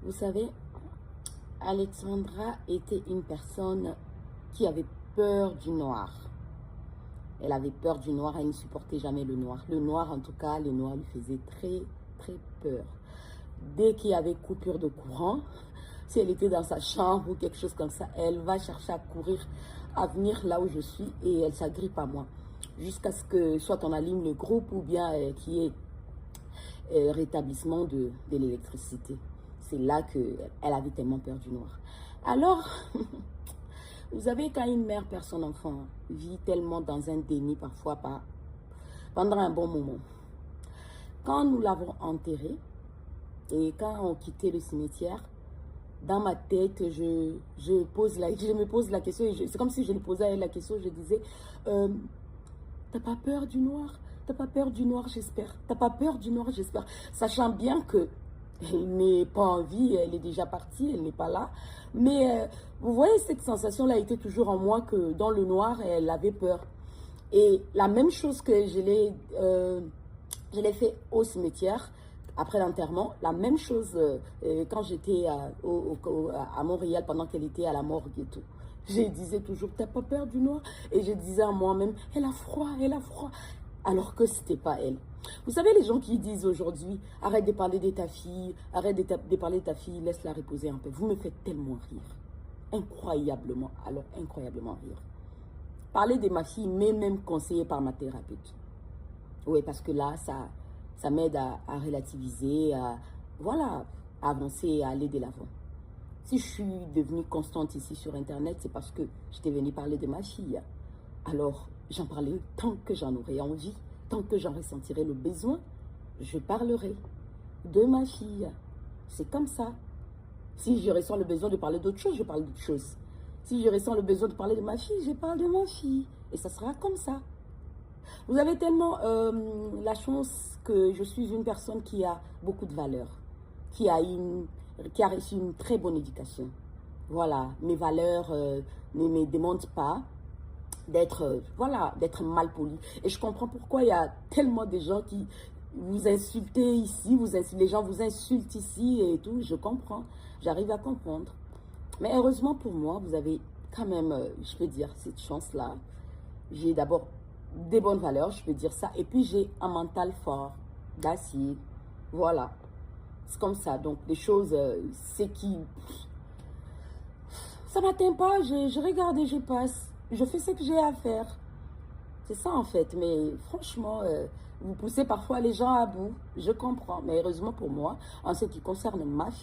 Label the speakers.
Speaker 1: Vous savez, Alexandra était une personne qui avait peur du noir. Elle avait peur du noir, elle ne supportait jamais le noir. Le noir, en tout cas, le noir lui faisait très, très peur. Dès qu'il y avait coupure de courant, si elle était dans sa chambre ou quelque chose comme ça, elle va chercher à courir, à venir là où je suis et elle s'agrippe à moi. Jusqu'à ce que soit on allume le groupe ou bien qu'il y ait rétablissement de l'électricité. C'est là qu'elle avait tellement peur du noir. Alors, vous savez, quand une mère perd son enfant, vit tellement dans un déni parfois pendant un bon moment. Quand nous l'avons enterré et quand on quittait le cimetière, dans ma tête, je me pose la question, c'est comme si je lui posais à elle la question, je disais, t'as pas peur du noir? T'as pas peur du noir, j'espère. T'as pas peur du noir, j'espère. Sachant bien que elle n'est pas en vie, elle est déjà partie, elle n'est pas là. Mais vous voyez, cette sensation-là était toujours en moi que dans le noir, elle avait peur. Et la même chose que je l'ai fait au cimetière, après l'enterrement, la même chose quand j'étais à Montréal pendant qu'elle était à la morgue et tout. Je disais toujours, t'as pas peur du noir? Et je disais à moi-même, elle a froid, elle a froid. Alors que c'était pas elle. Vous savez, les gens qui disent aujourd'hui, arrête de parler de ta fille, arrête de parler de ta fille, laisse-la reposer un peu. Vous me faites tellement rire. Incroyablement, alors incroyablement rire. Parler de ma fille m'est même conseillé par ma thérapeute. Oui, parce que là, ça m'aide à relativiser, voilà, à avancer, à aller de l'avant. Si je suis devenue constante ici sur Internet, c'est parce que j'étais venue parler de ma fille. Alors, j'en parlerai tant que j'en aurai envie, tant que j'en ressentirai le besoin, je parlerai de ma fille. C'est comme ça. Si je ressens le besoin de parler d'autre chose, je parle d'autre chose. Si je ressens le besoin de parler de ma fille, je parle de ma fille. Et ça sera comme ça. Vous avez tellement la chance que je suis une personne qui a beaucoup de valeurs, qui a reçu une très bonne éducation. Voilà, mes valeurs ne me demandent pas d'être d'être mal poli. Et je comprends pourquoi il y a tellement de gens qui vous insultent ici, les gens vous insultent ici et tout. Je comprends, j'arrive à comprendre. Mais heureusement pour moi, vous avez quand même, je peux dire, cette chance-là. J'ai d'abord des bonnes valeurs, je peux dire ça. Et puis j'ai un mental fort, d'acier. Voilà. C'est comme ça. Donc les choses, c'est qui... Ça ne m'atteint pas, je regarde et je passe. Je fais ce que j'ai à faire. C'est ça en fait. Mais franchement, vous poussez parfois les gens à bout. Je comprends. Mais heureusement pour moi, en ce qui concerne ma fille,